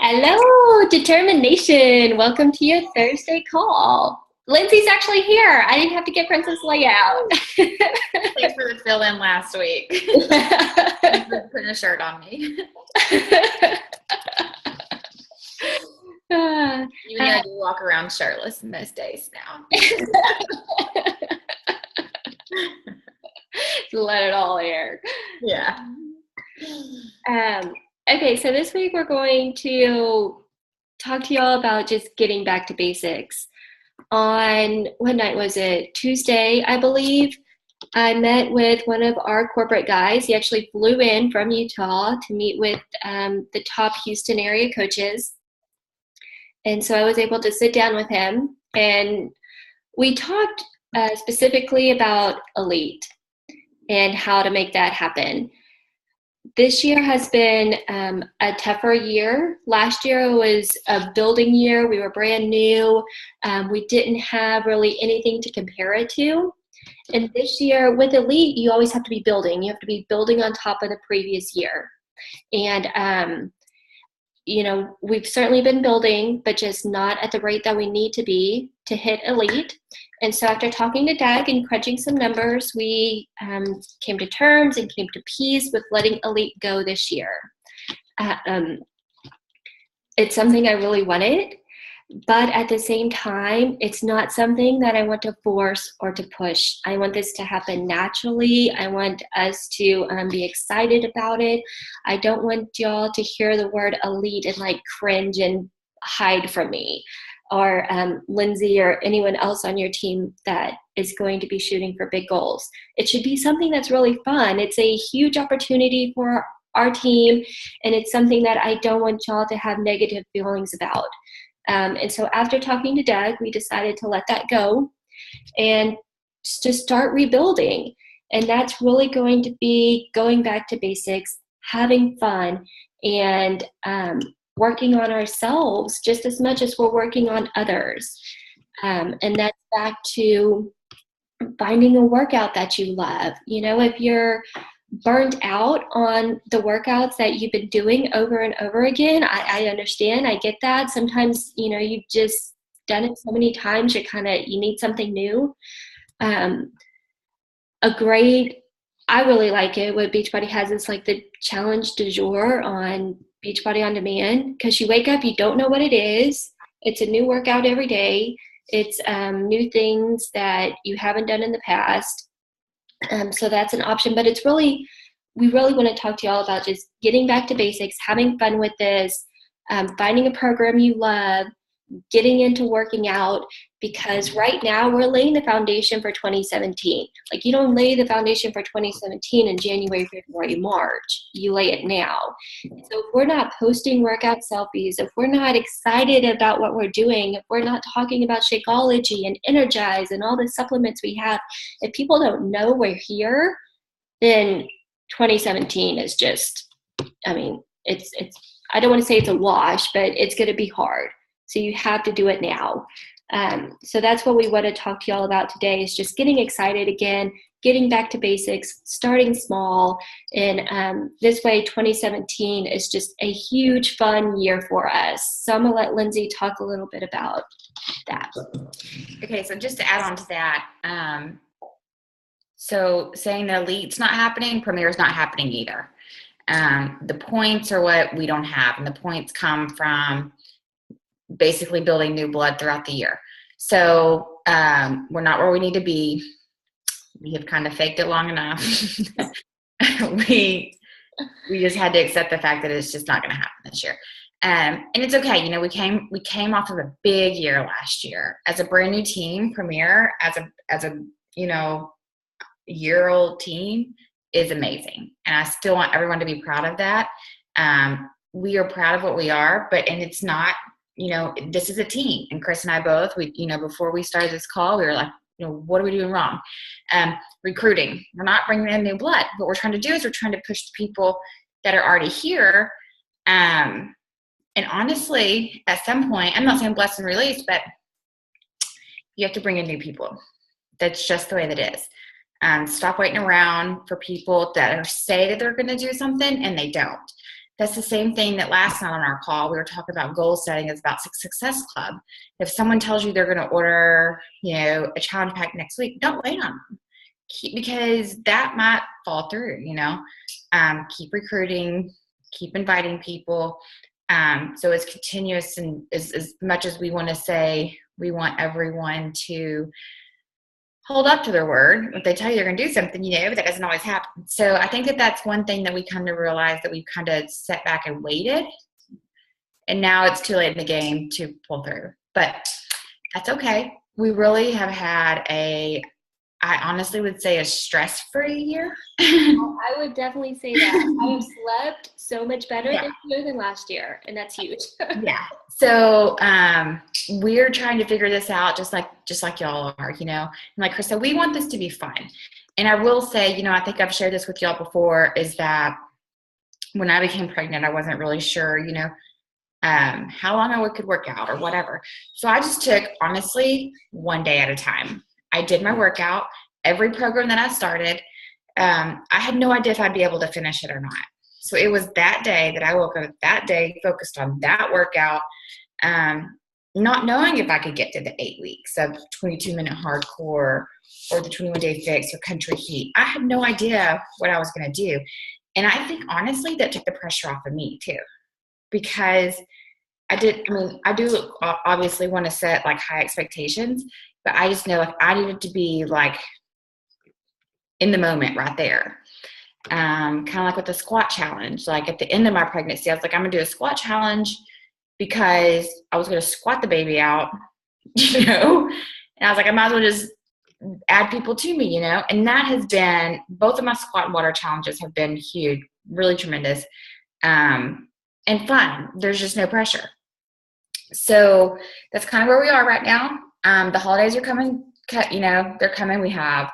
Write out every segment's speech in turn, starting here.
Hello, Determination. Welcome to your Thursday call. Lindsay's actually here. I didn't have to get Princess Leia out. Thanks for the fill-in last week. Thanks for putting a shirt on me. You and I do walk around shirtless most days now. Let it all air. Yeah. Okay, so this week we're going to talk to y'all about just getting back to basics. On, what night was it? Tuesday, I believe. I met with one of our corporate guys. He actually flew in from Utah to meet with the top Houston area coaches. And so I was able to sit down with him, and we talked specifically about Elite and how to make that happen. This year has been a tougher year. Last year was a building year. We were brand new. We didn't have really anything to compare it to. And this year with Elite, you always have to be building. You have to be building on top of the previous year. And, we've certainly been building, but just not at the rate that we need to be to hit Elite. And so after talking to Doug and crunching some numbers, we came to terms and came to peace with letting Elite go this year. It's something I really wanted, but at the same time, it's not something that I want to force or to push. I want this to happen naturally. I want us to be excited about it. I don't want y'all to hear the word Elite and like cringe and hide from me, or Lindsay or anyone else on your team that is going to be shooting for big goals. It should be something that's really fun. It's a huge opportunity for our team, and it's something that I don't want y'all to have negative feelings about. And so after talking to Doug, we decided to let that go and to start rebuilding. And that's really going to be going back to basics, having fun, and working on ourselves just as much as we're working on others. And that's back to finding a workout that you love. If you're burnt out on the workouts that you've been doing over and over again, I understand. I get that. Sometimes, you've just done it so many times, you need something new. I really like it. What Beachbody has is like the challenge du jour on Beachbody On Demand, because you wake up, you don't know what it is. It's a new workout every day. It's new things that you haven't done in the past. So that's an option, but we really want to talk to y'all about just getting back to basics, having fun with this, finding a program you love, getting into working out, because right now we're laying the foundation for 2017. Like, you don't lay the foundation for 2017 in January, February, March. You lay it now. So if we're not posting workout selfies, if we're not excited about what we're doing, if we're not talking about Shakeology and Energize and all the supplements we have, if people don't know we're here, then 2017 is just, it's I don't want to say it's a wash, but it's going to be hard. So you have to do it now. So that's what we want to talk to y'all about today, is just getting excited again, getting back to basics, starting small. And this way, 2017 is just a huge fun year for us. So I'm going to let Lindsay talk a little bit about that. Okay, so just to add on to that, so saying that Elite's not happening, Premier's not happening either. The points are what we don't have, and the points come from basically building new blood throughout the year. So we're not where we need to be. We have kind of faked it long enough. we just had to accept the fact that it's just not going to happen this year. And it's okay. We came off of a big year last year as a brand new team. Premier as a year-old team is amazing, and I still want everyone to be proud of that. We are proud of what we are, and it's not, this is a team, and Chris and I both, before we started this call, we were like, what are we doing wrong? Recruiting, we're not bringing in new blood. What we're trying to do is we're trying to push the people that are already here. And honestly, at some point, I'm not saying bless and release, but you have to bring in new people. That's just the way that it is. Stop waiting around for people that say that they're going to do something and they don't. That's the same thing that last night on our call, we were talking about goal setting. It's about Success Club. If someone tells you they're going to order, a challenge pack next week, don't wait on them. Because that might fall through, keep recruiting, keep inviting people. So it's continuous, and as much as we want to say, we want everyone to hold up to their word. If they tell you they're going to do something, but that doesn't always happen. So I think that that's one thing that we kind of realized, that we've kind of sat back and waited, and now it's too late in the game to pull through. But that's okay. We really have had I honestly would say a stress-free year. I would definitely say that. I have slept so much better this year than last year, and that's huge. Yeah. So we're trying to figure this out, just like y'all are, And like Chris said, we want this to be fun. And I will say, I think I've shared this with y'all before, is that when I became pregnant, I wasn't really sure, how long I could work out or whatever. So I just took, honestly, one day at a time. I did my workout. Every program that I started, I had no idea if I'd be able to finish it or not. So it was that day that I woke up that day, focused on that workout, not knowing if I could get to the 8 weeks of 22-minute hardcore or the 21-day fix or country heat. I had no idea what I was going to do. And I think, honestly, that took the pressure off of me too, because I do obviously want to set like high expectations, but I just know like I needed to be like in the moment right there. Kind of like with the squat challenge. Like at the end of my pregnancy, I was like, I'm going to do a squat challenge because I was going to squat the baby out, And I was like, I might as well just add people to me, And that has been, both of my squat and water challenges have been huge, really tremendous, and fun. There's just no pressure. So that's kind of where we are right now. The holidays are coming, they're coming. We have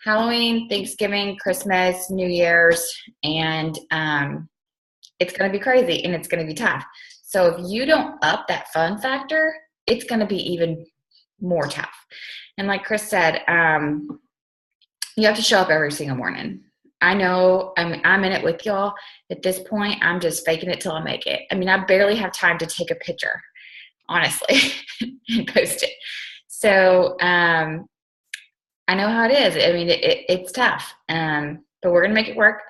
Halloween, Thanksgiving, Christmas, New Year's, and it's going to be crazy and it's going to be tough. So if you don't up that fun factor, it's going to be even more tough. And like Chris said, you have to show up every single morning. I know I'm in it with y'all. At this point, I'm just faking it till I make it. I barely have time to take a picture, honestly, and post it. So I know how it is. It's tough, but we're going to make it work.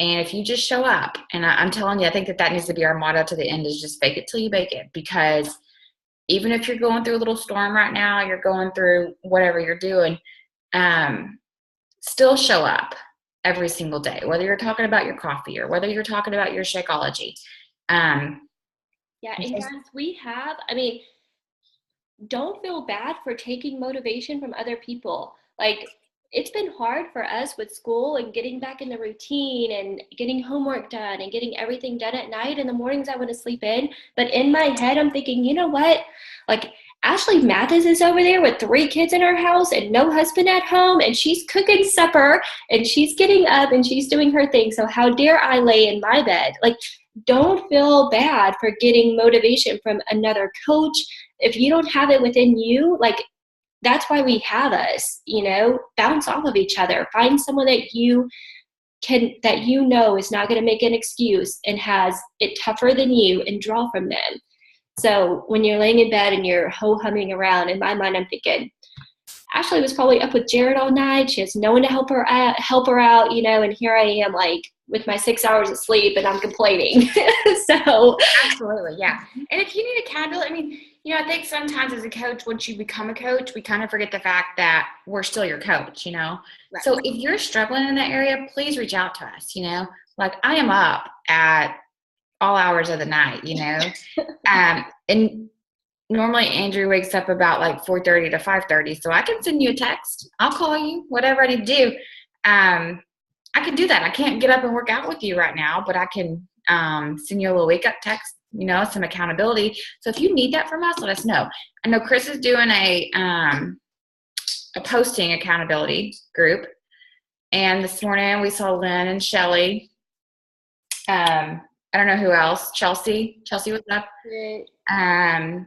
And if you just show up, and I'm telling you, I think that needs to be our motto to the end, is just fake it till you make it. Because even if you're going through a little storm right now, you're going through whatever you're doing, still show up every single day, whether you're talking about your coffee or whether you're talking about your Shakeology. And guys, don't feel bad for taking motivation from other people. Like, it's been hard for us with school and getting back in the routine and getting homework done and getting everything done at night. In the mornings, I want to sleep in. But in my head, I'm thinking, you know what? Like, Ashley Mathis is over there with 3 kids in her house and no husband at home, and she's cooking supper and she's getting up and she's doing her thing. So how dare I lay in my bed? Like, don't feel bad for getting motivation from another coach. If you don't have it within you, like, that's why we have us, bounce off of each other. Find someone that you is not going to make an excuse and has it tougher than you, and draw from them. So when you're laying in bed and you're ho-humming around, in my mind, I'm thinking, Ashley was probably up with Jared all night. She has no one to help her out, and here I am, like, with my 6 hours of sleep, and I'm complaining. So absolutely, yeah. And if you need accountability, I think sometimes as a coach, once you become a coach, we kind of forget the fact that we're still your coach, Right. So if you're struggling in that area, please reach out to us, Like, I am up at all hours of the night, and normally Andrew wakes up about like 4:30 to 5:30, so I can send you a text. I'll call you, whatever I need to do. I can do that. I can't get up and work out with you right now, but I can send you a little wake up text, some accountability. So if you need that from us, let us know. I know Chris is doing a posting accountability group, and this morning we saw Lynn and Shelly. I don't know who else. Chelsea was up. I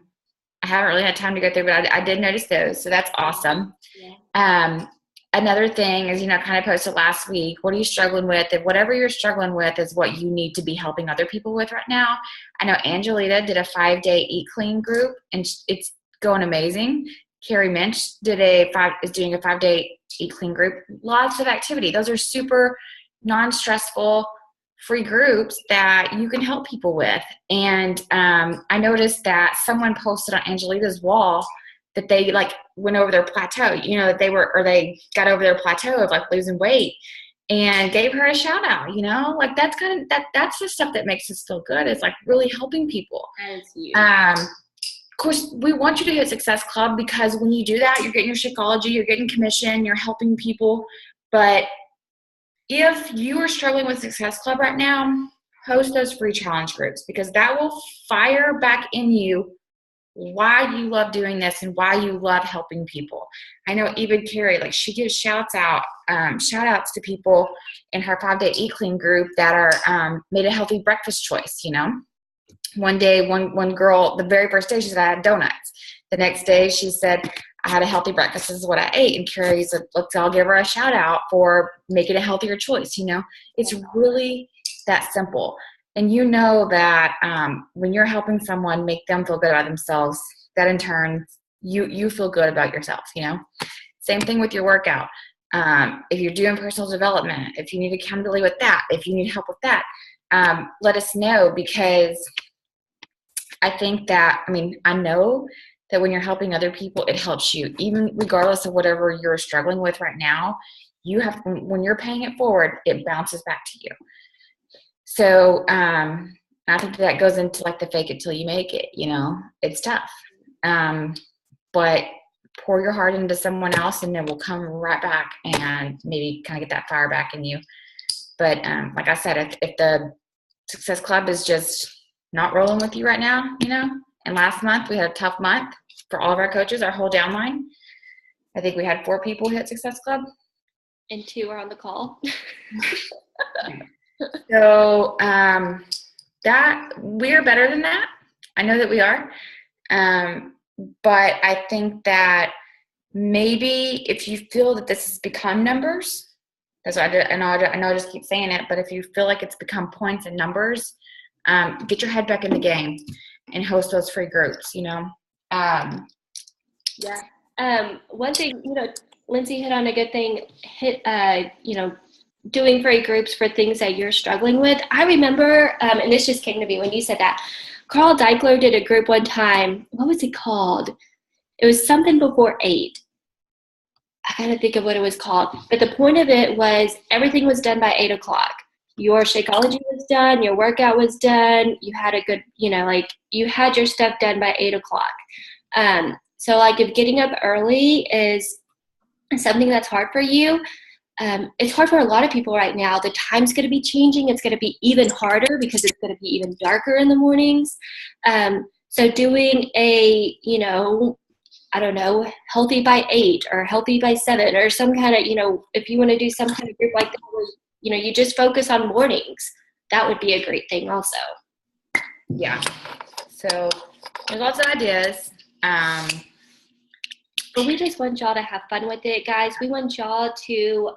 haven't really had time to go through, but I did notice those, so that's awesome. Yeah. another thing is, kind of posted last week, what are you struggling with? If whatever you're struggling with is what you need to be helping other people with right now. I know Angelita did a 5-day Eat Clean group, and it's going amazing. Carrie Minch is doing a 5-day Eat Clean group. Lots of activity. Those are super non-stressful, free groups that you can help people with. And I noticed that someone posted on Angelita's wall that they went over their plateau, they got over their plateau of losing weight, and gave her a shout out, that's the stuff that makes us feel good. It's really helping people. That is huge. Of course, we want you to hit Success Club, because when you do that, you're getting your Shakeology, you're getting commission, you're helping people. But if you are struggling with Success Club right now, host those free challenge groups, because that will fire back in you why you love doing this and why you love helping people. I know even Carrie, she gives shout outs to people in her 5-day Eat Clean group that are made a healthy breakfast choice. One day, one girl, the very first day, she said, I had donuts. The next day, she said, I had a healthy breakfast. This is what I ate. And Carrie said, let's all give her a shout out for making a healthier choice. It's really that simple. And that when you're helping someone make them feel good about themselves, that in turn, you feel good about yourself, Same thing with your workout. If you're doing personal development, if you need accountability with that, if you need help with that, let us know, because I think that, I know that when you're helping other people, it helps you, even regardless of whatever you're struggling with right now. When you're paying it forward, it bounces back to you. So I think that goes into the fake it till you make it. It's tough, but pour your heart into someone else, and it will come right back and maybe kind of get that fire back in you. But like I said, if the Success Club is just not rolling with you right now, and last month we had a tough month for all of our coaches, our whole downline. I think we had 4 people hit Success Club. And 2 are on the call. So that we're better than that. I know that we are. But I think that maybe if you feel that this has become numbers, because I know I just keep saying it, but if you feel like it's become points and numbers, get your head back in the game and host those free groups, Yeah. One thing, Lindsay hit on a good thing, doing free groups for things that you're struggling with. I remember, and this just came to me when you said that, Carl Deichler did a group one time. What was it called? It was something before 8. I gotta think of what it was called. But the point of it was everything was done by 8 o'clock. Your Shakeology was done, your workout was done, you had a good, you had your stuff done by 8 o'clock. So if getting up early is something that's hard for you, it's hard for a lot of people right now. The time's going to be changing. It's going to be even harder because it's going to be even darker in the mornings. So doing a, healthy by 8 or healthy by 7 or some kind of, if you want to do some kind of group like that where, you just focus on mornings, that would be a great thing also. Yeah. So there's lots of ideas. But we just want y'all to have fun with it, guys. We want y'all to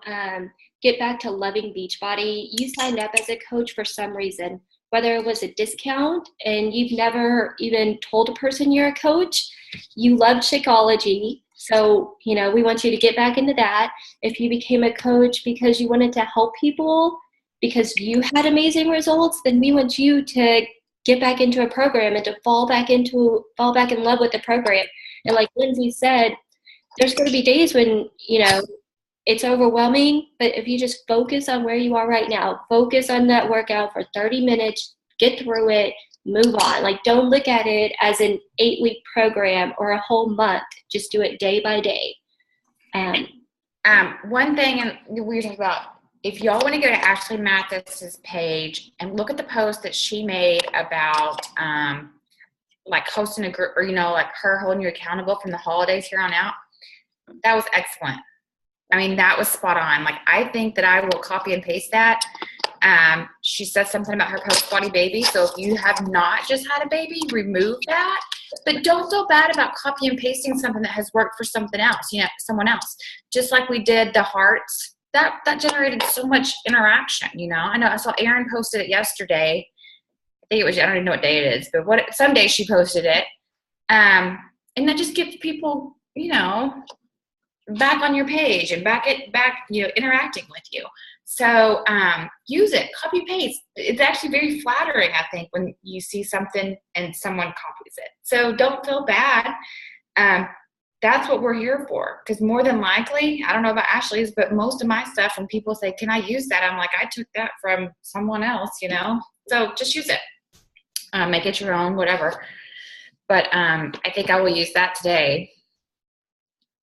get back to loving Beachbody. You signed up as a coach for some reason, whether it was a discount and you've never even told a person you're a coach. You loved Shakeology. So, we want you to get back into that. If you became a coach because you wanted to help people, because you had amazing results, then we want you to get back into a program and to fall back in love with the program. And like Lindsay said, there's going to be days when, it's overwhelming, but if you just focus on where you are right now, focus on that workout for 30 minutes, get through it, move on. Don't look at it as an 8-week program or a whole month. Just do it day by day. One thing, and we were talking about, if y'all want to go to Ashley Mathis's page and look at the post that she made about hosting a group, or her holding you accountable from the holidays here on out, that was excellent. That was spot on. I think that I will copy and paste that. She said something about her post-body baby. So if you have not just had a baby, remove that But don't feel bad about copy and pasting something that has worked for something else, someone else. Just like we did the hearts, that generated so much interaction, I know I saw Erin posted it yesterday. I think it was, I don't even know what day it is, but some day she posted it. And that just gets people, back on your page and back interacting with you. So use it, copy paste. It's actually very flattering, I think, when you see something and someone copies it. So don't feel bad. That's what we're here for. Because more than likely, I don't know about Ashley's, but most of my stuff, when people say, can I use that? I'm like, I took that from someone else, So just use it. Make it your own, whatever. But I think I will use that today.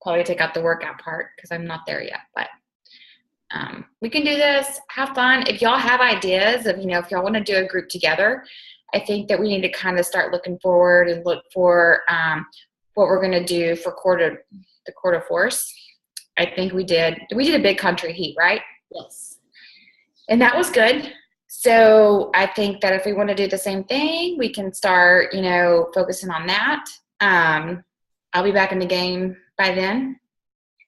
Probably take out the workout part because I'm not there yet. But we can do this. Have fun. If y'all have ideas of, if y'all want to do a group together, I think that we need to kind of start looking forward and look for what we're going to do for the quarter force. I think we did a big country heat, right? Yes. And that was good. So I think that if we want to do the same thing, we can start, focusing on that. I'll be back in the game by then.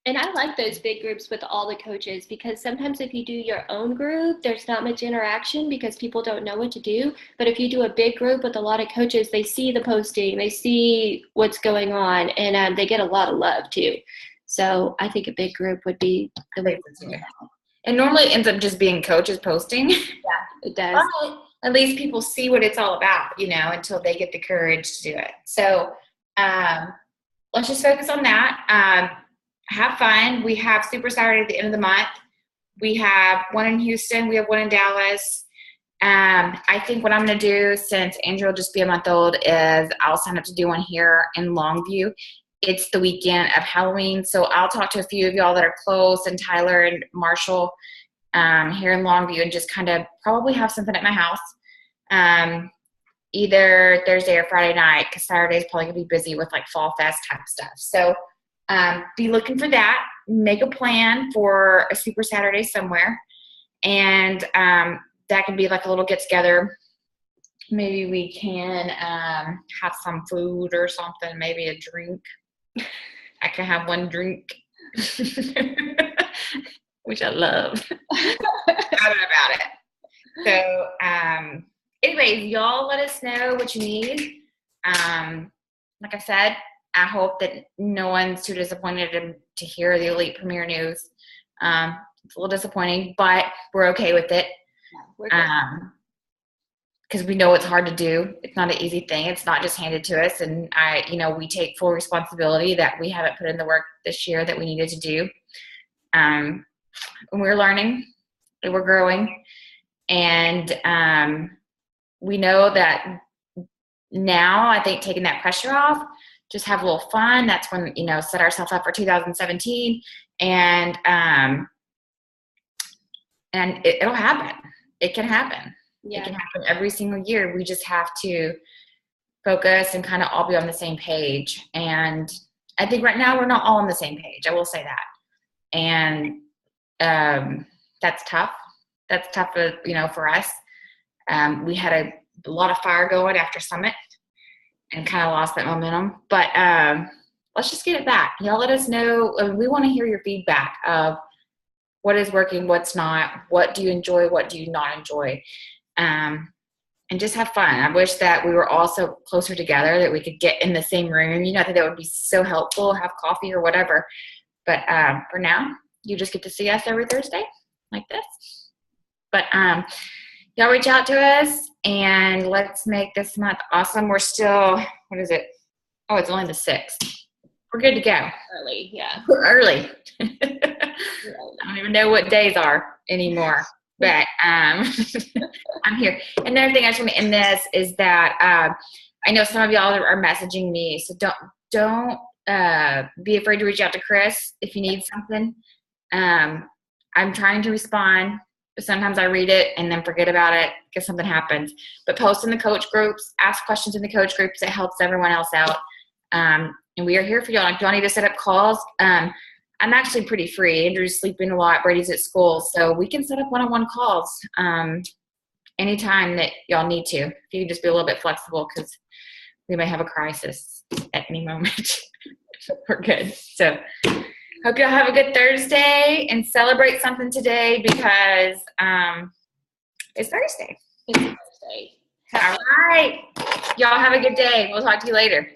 And I like those big groups with all the coaches, because sometimes if you do your own group, there's not much interaction because people don't know what to do. But if you do a big group with a lot of coaches, they see the posting, they see what's going on, and they get a lot of love too. So I think a big group would be the way to do it. And normally it ends up just being coaches posting. Yeah, it does. But at least people see what it's all about, until they get the courage to do it. So let's just focus on that. Have fun. We have Super Saturday at the end of the month. We have one in Houston. We have one in Dallas. I think what I'm going to do, since Andrew will just be a month old, is I'll sign up to do one here in Longview. It's the weekend of Halloween, so I'll talk to a few of y'all that are close, and Tyler and Marshall here in Longview, and just kind of probably have something at my house. Either Thursday or Friday night, because Saturday's probably going to be busy with like Fall Fest type stuff. So be looking for that. Make a plan for a Super Saturday somewhere. And that can be like a little get-together. Maybe we can have some food or something, maybe a drink. I can have one drink, which I love. about it. So, anyways, y'all let us know what you need. Like I said, I hope that no one's too disappointed to hear the Elite Premier news. It's a little disappointing, but we're okay with it. Yeah, we're good. Because we know it's hard to do. It's not an easy thing. It's not just handed to us. And we take full responsibility that we haven't put in the work this year that we needed to do. And we're learning and we're growing. And we know that now, I think, taking that pressure off, just have a little fun. That's when, set ourselves up for 2017. And it'll happen. It can happen. Yeah. It can happen every single year. We just have to focus and kind of all be on the same page. And I think right now we're not all on the same page. I will say that. And that's tough. That's tough, for us. We had a lot of fire going after Summit and kind of lost that momentum. But let's just get it back. Y'all let us know. We want to hear your feedback of what is working, what's not, what do you enjoy, what do you not enjoy. And just have fun. I wish that we were all so closer together that we could get in the same room. I think that would be so helpful, have coffee or whatever. But for now, you just get to see us every Thursday like this. But y'all reach out to us and let's make this month awesome. We're still, what is it? Oh, it's only the 6th. We're good to go. Early, yeah. We're early. I don't even know what days are anymore. But I'm here. Another thing I just want to end this is that I know some of y'all are messaging me, so don't be afraid to reach out to Chris if you need something. I'm trying to respond, but sometimes I read it and then forget about it because something happens. But post in the coach groups, ask questions in the coach groups. It helps everyone else out. And we are here for y'all. If y'all need to set up calls, I'm actually pretty free. Andrew's sleeping a lot. Brady's at school. So we can set up one-on-one calls anytime that y'all need to. If you can just be a little bit flexible because we may have a crisis at any moment. We're good. So hope y'all have a good Thursday and celebrate something today because it's Thursday. It's Thursday. All right. Y'all have a good day. We'll talk to you later.